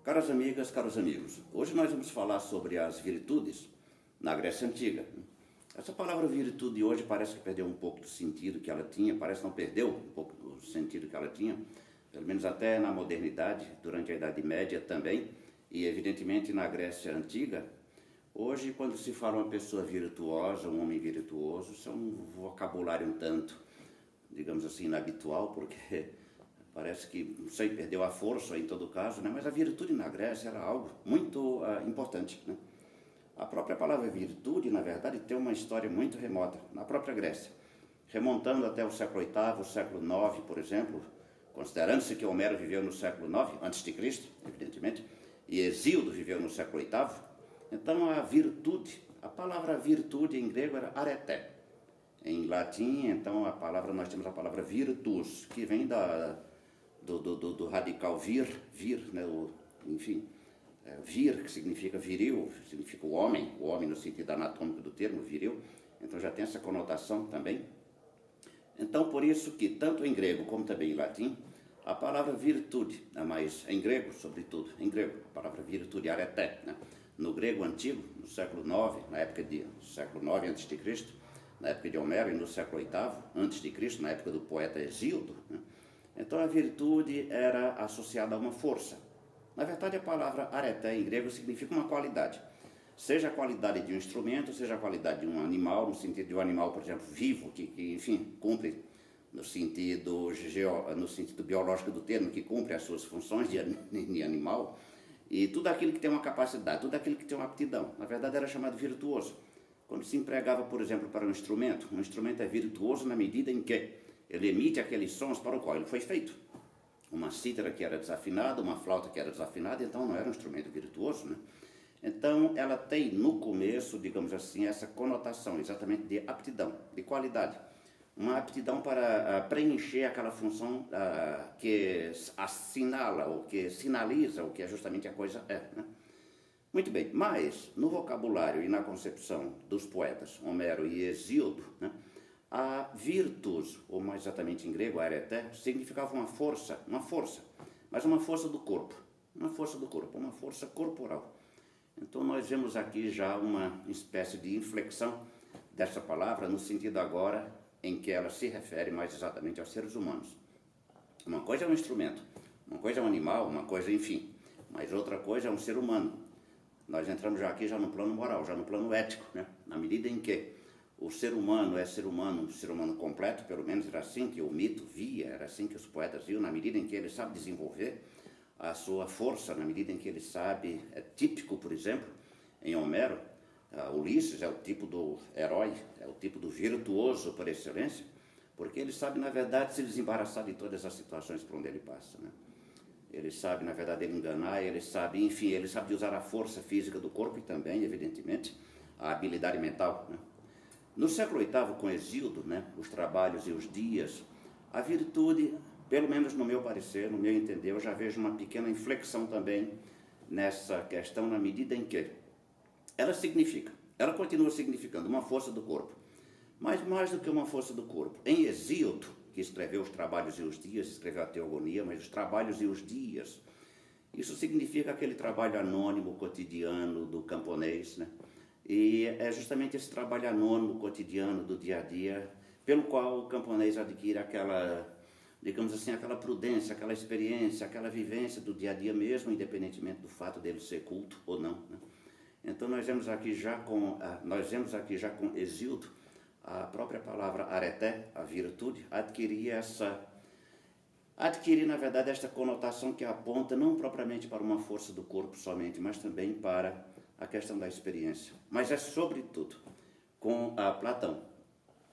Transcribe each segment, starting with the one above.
Caras amigas, caros amigos, hoje nós vamos falar sobre as virtudes na Grécia Antiga. Essa palavra virtude hoje parece que perdeu um pouco do sentido que ela tinha, parece não perdeu um pouco do sentido que ela tinha, pelo menos até na modernidade, durante a Idade Média também, e evidentemente na Grécia Antiga. Hoje, quando se fala uma pessoa virtuosa, um homem virtuoso, isso é um vocabulário um tanto, digamos assim, inabitual, porque parece que, não sei, perdeu a força em todo caso, né? Mas a virtude na Grécia era algo muito importante, né? A própria palavra virtude, na verdade, tem uma história muito remota, na própria Grécia. Remontando até o século VIII, o século IX, por exemplo, considerando-se que Homero viveu no século IX, antes de Cristo, evidentemente, e Hesíodo viveu no século VIII, então a virtude, a palavra virtude em grego era areté. Em latim, então, nós temos a palavra virtus, que vem do radical vir, né, enfim, vir, que significa viril, significa o homem no sentido anatômico do termo, viril, então já tem essa conotação também. Então, por isso que, tanto em grego como também em latim, a palavra virtude, mas em grego, sobretudo, em grego, a palavra virtude, areté, né? No grego antigo, no século IX, na época de século IX a.C., na época de Homero, e no século VIII a.C., na época do poeta Hesíodo, né? Então a virtude era associada a uma força. Na verdade, a palavra areté em grego significa uma qualidade. Seja a qualidade de um instrumento, seja a qualidade de um animal, no sentido de um animal, por exemplo, vivo, que enfim, cumpre no sentido biológico do termo, que cumpre as suas funções de animal, e tudo aquilo que tem uma capacidade, tudo aquilo que tem uma aptidão. Na verdade, era chamado virtuoso. Quando se empregava, por exemplo, para um instrumento é virtuoso na medida em que ele emite aqueles sons para o qual ele foi feito. Uma cítara que era desafinada, uma flauta que era desafinada, então não era um instrumento virtuoso, né? Então ela tem no começo, digamos assim, essa conotação exatamente de aptidão, de qualidade. Uma aptidão para preencher aquela função que assinala, ou que sinaliza o que justamente a coisa é, né? Muito bem, mas no vocabulário e na concepção dos poetas Homero e Hesíodo, né, a virtus, ou mais exatamente em grego, a areté, significava uma força, mas uma força do corpo, uma força corporal. Então nós vemos aqui já uma espécie de inflexão dessa palavra no sentido agora em que ela se refere mais exatamente aos seres humanos. Uma coisa é um instrumento, uma coisa é um animal, uma coisa, enfim, mas outra coisa é um ser humano. Nós entramos já aqui já no plano moral, já no plano ético, né? Na medida em que o ser humano é um ser humano completo, pelo menos era assim que o mito via, era assim que os poetas viam, na medida em que ele sabe desenvolver a sua força, na medida em que ele sabe, é típico, por exemplo, em Homero, Ulisses é o tipo do herói, é o tipo do virtuoso por excelência, porque ele sabe, na verdade, se desembaraçar de todas as situações por onde ele passa, né? Ele sabe, na verdade, enganar, ele sabe, enfim, ele sabe usar a força física do corpo e também, evidentemente, a habilidade mental, né? No século VIII, com Hesíodo, né, os trabalhos e os dias, a virtude, pelo menos no meu parecer, no meu entender, eu já vejo uma pequena inflexão também nessa questão, na medida em que ela continua significando uma força do corpo, mas mais do que uma força do corpo. Em Hesíodo, que escreveu os Trabalhos e os Dias, escreveu a Teogonia, mas os Trabalhos e os Dias, isso significa aquele trabalho anônimo, cotidiano do camponês, né? E é justamente esse trabalho anônimo, cotidiano, do dia a dia, pelo qual o camponês adquire aquela, digamos assim, aquela prudência, aquela experiência, aquela vivência do dia a dia mesmo, independentemente do fato dele ser culto ou não, né? Então nós vemos aqui já com Hesíodo, a própria palavra areté, a virtude, adquirir, na verdade, esta conotação que aponta não propriamente para uma força do corpo somente, mas também para a questão da experiência. Mas é sobretudo com Platão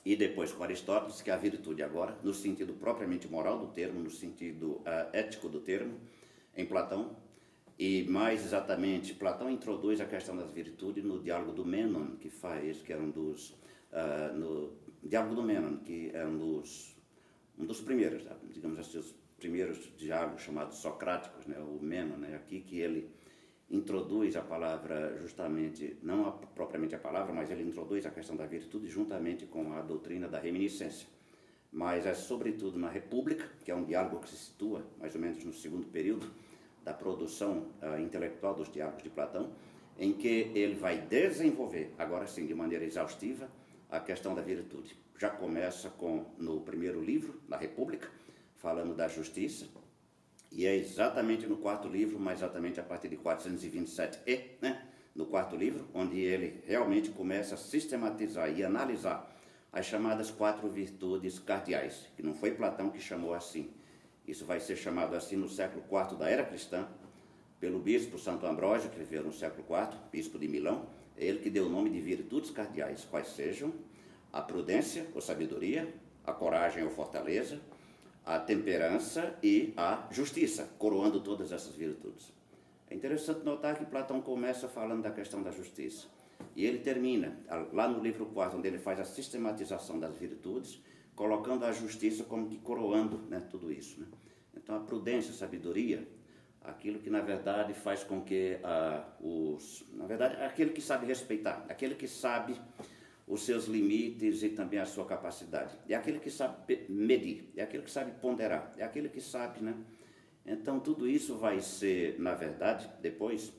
e depois com Aristóteles que a virtude agora, no sentido propriamente moral do termo, no sentido ético do termo, em Platão, e mais exatamente, Platão introduz a questão das virtudes no Diálogo do Mênon, que é um dos... no Diálogo do Mênon, que é um dos primeiros, digamos assim, os primeiros diálogos chamados socráticos, né, o Mênon, né, aqui que ele introduz a palavra justamente, não propriamente a palavra, mas ele introduz a questão da virtude juntamente com a doutrina da reminiscência. Mas é sobretudo na República, que é um diálogo que se situa mais ou menos no segundo período da produção intelectual dos diálogos de Platão, em que ele vai desenvolver, agora sim, de maneira exaustiva, a questão da virtude. Já começa no primeiro livro, na República, falando da justiça, e é exatamente no quarto livro, mais exatamente a partir de 427e, né, no quarto livro, onde ele realmente começa a sistematizar e analisar as chamadas 4 virtudes cardeais, que não foi Platão que chamou assim. Isso vai ser chamado assim no século IV da Era Cristã, pelo bispo Santo Ambrósio, que viveu no século IV, bispo de Milão. É ele que deu o nome de virtudes cardeais, quais sejam a prudência ou sabedoria, a coragem ou fortaleza, a temperança e a justiça, coroando todas essas virtudes. É interessante notar que Platão começa falando da questão da justiça. E ele termina, lá no livro 4, onde ele faz a sistematização das virtudes, colocando a justiça como que coroando, né, tudo isso. Né? Então, a prudência, a sabedoria, aquilo que, na verdade, faz com que na verdade, aquele que sabe respeitar, aquele que sabe os seus limites e também a sua capacidade. É aquele que sabe medir, é aquele que sabe ponderar, é aquele que sabe, né? Então, tudo isso vai ser, na verdade, depois,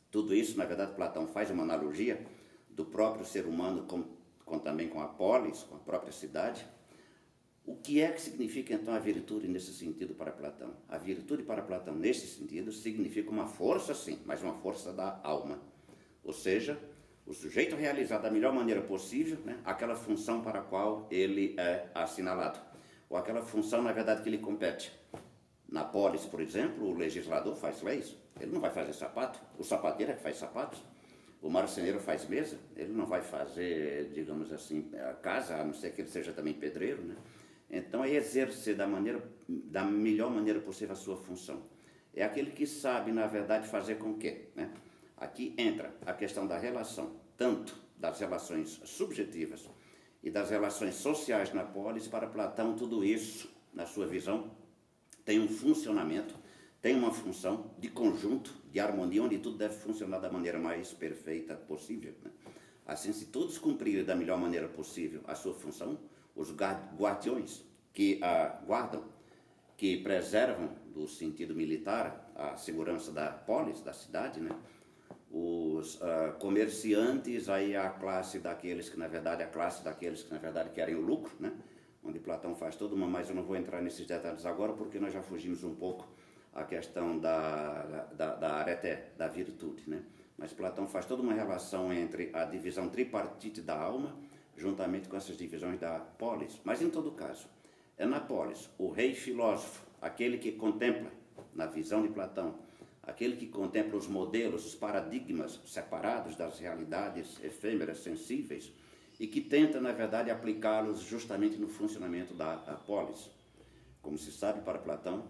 tudo isso, na verdade, Platão faz uma analogia do próprio ser humano também com a polis, com a própria cidade. O que é que significa, então, a virtude nesse sentido para Platão? A virtude para Platão, nesse sentido, significa uma força, sim, mas uma força da alma. Ou seja, o sujeito realizar da melhor maneira possível, né, aquela função para a qual ele é assinalado, ou aquela função, na verdade, que lhe compete. Na polis, por exemplo, o legislador faz leis, ele não vai fazer sapato, o sapateiro é que faz sapatos, o marceneiro faz mesa, ele não vai fazer, digamos assim, a casa, a não ser que ele seja também pedreiro, né? Então é exercer da melhor maneira possível a sua função. É aquele que sabe, na verdade, fazer com que, né? Aqui entra a questão da relação, tanto das relações subjetivas e das relações sociais na polis. Para Platão, tudo isso, na sua visão, tem um funcionamento, tem uma função de conjunto, de harmonia, onde tudo deve funcionar da maneira mais perfeita possível. Né? Assim, se todos cumprirem da melhor maneira possível a sua função, os guardiões que guardam, que preservam, do sentido militar, a segurança da polis, da cidade, né? Os comerciantes, aí a classe daqueles que, na verdade, querem o lucro, né? Onde Platão faz toda uma, mas eu não vou entrar nesses detalhes agora, porque nós já fugimos um pouco à questão da areté, da virtude, né? Mas Platão faz toda uma relação entre a divisão tripartite da alma, juntamente com essas divisões da polis. Mas, em todo caso, é na polis, o rei filósofo, aquele que contempla, na visão de Platão, aquele que contempla os modelos, os paradigmas separados das realidades efêmeras, sensíveis, e que tenta, na verdade, aplicá-los justamente no funcionamento da polis. Como se sabe, para Platão,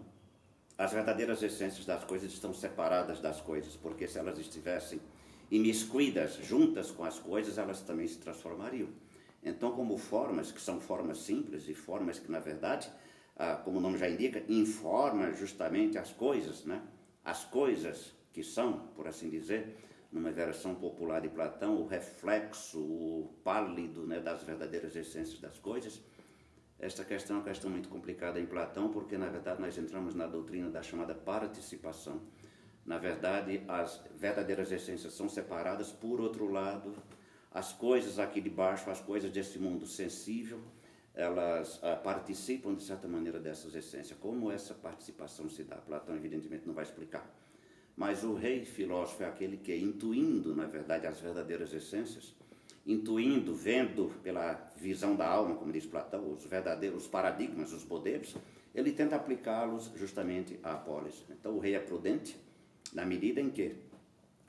as verdadeiras essências das coisas estão separadas das coisas, porque se elas estivessem imiscuídas juntas com as coisas, elas também se transformariam. Então, como formas, que são formas simples e formas que, na verdade, como o nome já indica, informa justamente as coisas, né? As coisas que são, por assim dizer, numa versão popular de Platão, o reflexo, o pálido, né, das verdadeiras essências das coisas. Esta questão é uma questão muito complicada em Platão, porque, na verdade, nós entramos na doutrina da chamada participação. Na verdade, as verdadeiras essências são separadas. Por outro lado, as coisas aqui de baixo, as coisas desse mundo sensível, elas participam, de certa maneira, dessas essências. Como essa participação se dá? Platão, evidentemente, não vai explicar. Mas o rei filósofo é aquele que, intuindo, na verdade, as verdadeiras essências, intuindo, vendo pela visão da alma, como diz Platão, os verdadeiros paradigmas, os modelos, ele tenta aplicá-los justamente à polis. Então, o rei é prudente na medida em que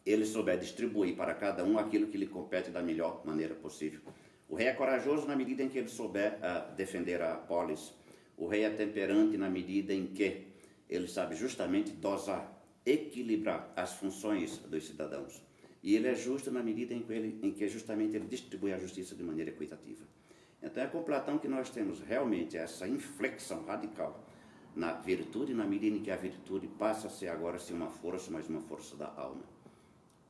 ele souber distribuir para cada um aquilo que lhe compete da melhor maneira possível. O rei é corajoso na medida em que ele souber defender a polis. O rei é temperante na medida em que ele sabe justamente dosar, equilibrar as funções dos cidadãos. E ele é justo na medida em que justamente ele distribui a justiça de maneira equitativa. Então é com Platão que nós temos realmente essa inflexão radical na virtude, na medida em que a virtude passa a ser agora sim uma força, mas uma força da alma.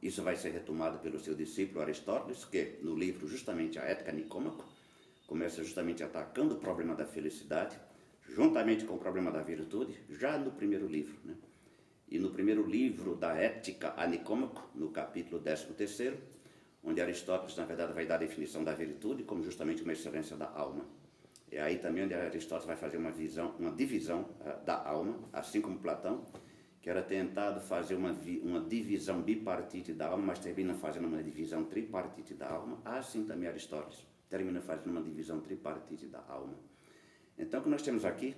Isso vai ser retomado pelo seu discípulo Aristóteles, que no livro justamente a Ética Nicômaco começa justamente atacando o problema da felicidade, juntamente com o problema da virtude, já no primeiro livro, né? e no primeiro livro da Ética a Nicômaco, no capítulo 13º, onde Aristóteles, na verdade, vai dar a definição da virtude como justamente uma excelência da alma. É aí também onde Aristóteles vai fazer uma divisão da alma, assim como Platão, que era tentado fazer uma divisão bipartite da alma, mas termina fazendo uma divisão tripartite da alma. Assim também Aristóteles termina fazendo uma divisão tripartite da alma. Então, o que nós temos aqui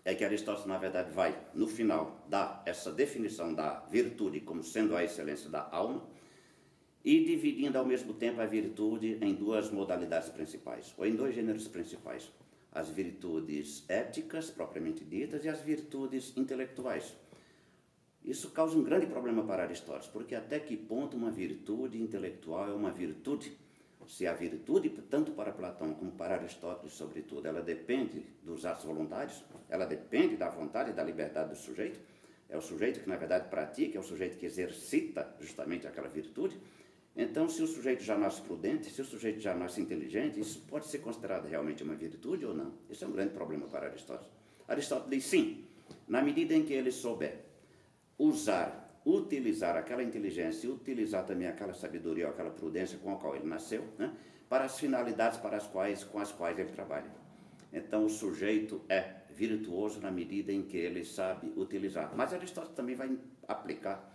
é que Aristóteles, na verdade, vai, no final, dar essa definição da virtude como sendo a excelência da alma e dividindo, ao mesmo tempo, a virtude em duas modalidades principais, ou em dois gêneros principais. As virtudes éticas, propriamente ditas, e as virtudes intelectuais. Isso causa um grande problema para Aristóteles, porque até que ponto uma virtude intelectual é uma virtude? Se a virtude, tanto para Platão como para Aristóteles, sobretudo, ela depende dos atos voluntários, ela depende da vontade e da liberdade do sujeito, é o sujeito que, na verdade, pratica, é o sujeito que exercita justamente aquela virtude. Então, se o sujeito já nasce prudente, se o sujeito já nasce inteligente, isso pode ser considerado realmente uma virtude ou não? Isso é um grande problema para Aristóteles. Aristóteles diz sim, na medida em que ele souber utilizar aquela inteligência e utilizar também aquela sabedoria, aquela prudência com a qual ele nasceu, né, para as finalidades com as quais ele trabalha. Então, o sujeito é virtuoso na medida em que ele sabe utilizar. Mas Aristóteles também vai aplicar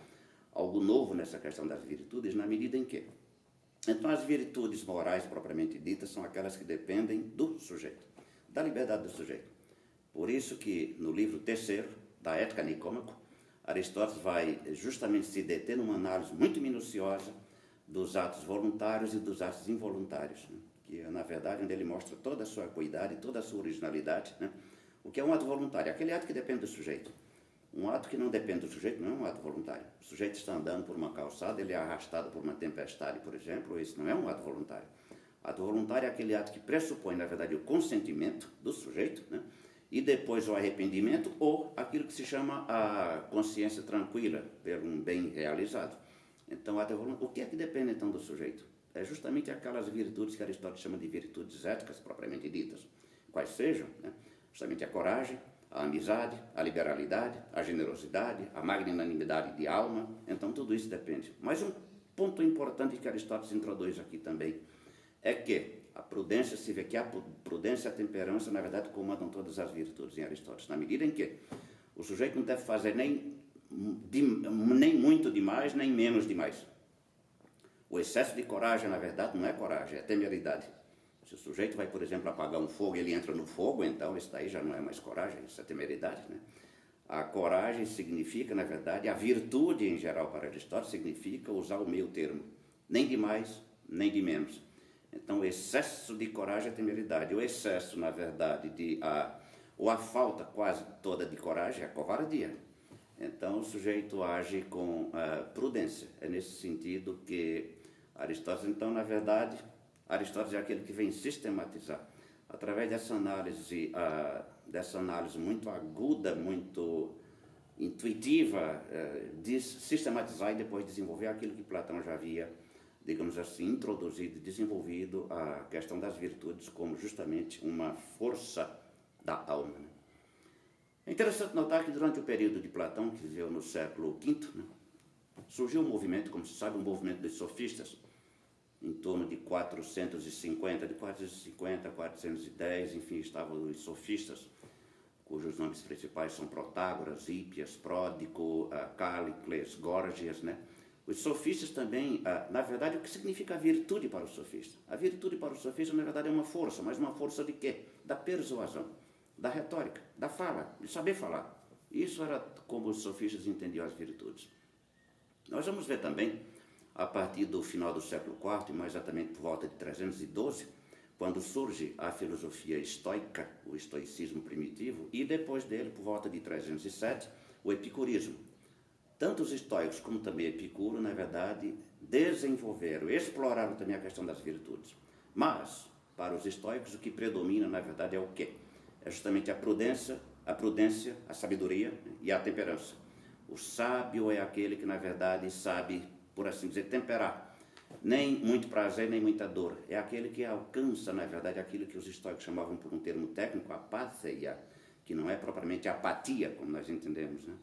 algo novo nessa questão das virtudes, na medida em que. Então, as virtudes morais, propriamente ditas, são aquelas que dependem do sujeito, da liberdade do sujeito. Por isso que, no livro 3º, da Ética a Nicômaco, Aristóteles vai justamente se deter numa análise muito minuciosa dos atos voluntários e dos atos involuntários, né? Que é, na verdade, onde ele mostra toda a sua acuidade, toda a sua originalidade, né? O que é um ato voluntário? Aquele ato que depende do sujeito. Um ato que não depende do sujeito não é um ato voluntário. O sujeito está andando por uma calçada, ele é arrastado por uma tempestade, por exemplo, esse não é um ato voluntário. Ato voluntário é aquele ato que pressupõe, na verdade, o consentimento do sujeito, né? E depois o arrependimento ou aquilo que se chama a consciência tranquila, por um bem realizado. Então, o que é que depende, então, do sujeito? É justamente aquelas virtudes que Aristóteles chama de virtudes éticas, propriamente ditas. Quais sejam, né? Justamente a coragem, a amizade, a liberalidade, a generosidade, a magnanimidade de alma. Então, tudo isso depende. Mas um ponto importante que Aristóteles introduz aqui também é que a prudência, se vê que a prudência e a temperança, na verdade, comandam todas as virtudes em Aristóteles, na medida em que o sujeito não deve fazer nem muito demais, nem menos demais. O excesso de coragem, na verdade, não é coragem, é temeridade. Se o sujeito vai, por exemplo, apagar um fogo e ele entra no fogo, então isso daí já não é mais coragem, isso é temeridade, né? A coragem significa, na verdade, a virtude em geral para Aristóteles significa usar o meio termo, nem de mais, nem de menos. Então, o excesso de coragem é temeridade. O excesso, na verdade, ou a falta quase toda de coragem é covardia. Então, o sujeito age com prudência. É nesse sentido que Aristóteles, então, na verdade, Aristóteles é aquele que vem sistematizar, através dessa análise muito aguda, muito intuitiva, de sistematizar e depois desenvolver aquilo que Platão já havia, digamos assim, introduzido e desenvolvido, a questão das virtudes como justamente uma força da alma, né? É interessante notar que durante o período de Platão, que viveu no século V, né, surgiu um movimento, como se sabe, um movimento dos sofistas, em torno de 450 a 410, enfim, estavam os sofistas, cujos nomes principais são Protágoras, Hípias, Pródico, Cállicles, Górgias, né? Os sofistas também, na verdade, o que significa a virtude para o sofista? A virtude para o sofista, na verdade, é uma força, mas uma força de quê? Da persuasão, da retórica, da fala, de saber falar. Isso era como os sofistas entendiam as virtudes. Nós vamos ver também, a partir do final do século IV, mais exatamente por volta de 312, quando surge a filosofia estoica, o estoicismo primitivo, e depois dele, por volta de 307, o epicurismo. Tanto os estoicos como também Epicuro, na verdade, desenvolveram, exploraram também a questão das virtudes. Mas, para os estoicos, o que predomina, na verdade, é o quê? É justamente a prudência, a sabedoria e a temperança. O sábio é aquele que, na verdade, sabe, por assim dizer, temperar. Nem muito prazer, nem muita dor. É aquele que alcança, na verdade, aquilo que os estoicos chamavam por um termo técnico, apatheia, que não é propriamente apatia, como nós entendemos, né?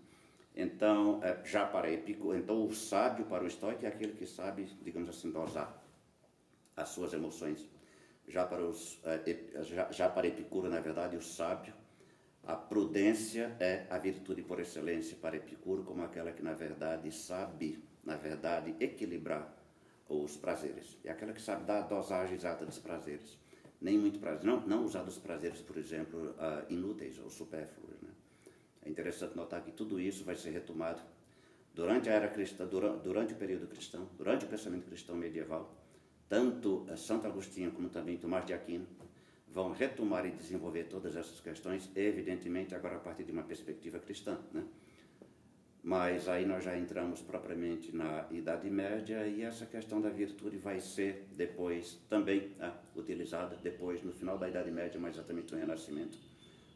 Então, já para Epicuro, então o sábio para o estoico é aquele que sabe, digamos assim, dosar as suas emoções. Já para Epicuro, na verdade, o sábio, a prudência é a virtude por excelência para Epicuro, como aquela que, na verdade, sabe, na verdade, equilibrar os prazeres. É aquela que sabe dar a dosagem exata dos prazeres. Nem muito prazer, não usar dos prazeres, por exemplo, inúteis ou supérfluos, né? É interessante notar que tudo isso vai ser retomado durante a era cristã, durante o período cristão, durante o pensamento cristão medieval. Tanto Santo Agostinho como também Tomás de Aquino vão retomar e desenvolver todas essas questões, evidentemente agora a partir de uma perspectiva cristã, né? Mas aí nós já entramos propriamente na Idade Média e essa questão da virtude vai ser depois também utilizada depois no final da Idade Média, mais exatamente no Renascimento,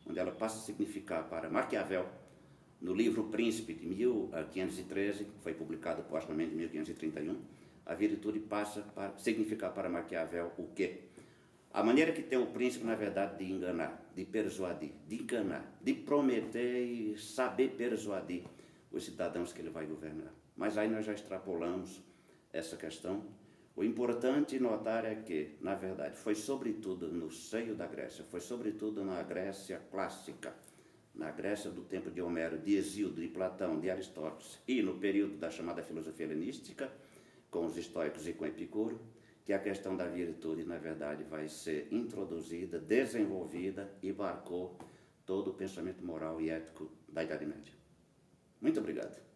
onde ela passa a significar para Maquiavel, no livro Príncipe de 1513, que foi publicado postumamente em 1531, a virtude passa a significar para Maquiavel o quê? A maneira que tem o príncipe, na verdade, de enganar, de persuadir, de enganar, de prometer e saber persuadir os cidadãos que ele vai governar. Mas aí nós já extrapolamos essa questão. O importante notar é que, na verdade, foi sobretudo no seio da Grécia, foi sobretudo na Grécia clássica, na Grécia do tempo de Homero, de Hesíodo, de Platão, de Aristóteles, e no período da chamada filosofia helenística, com os estoicos e com Epicuro, que a questão da virtude, na verdade, vai ser introduzida, desenvolvida e marcou todo o pensamento moral e ético da Idade Média. Muito obrigado.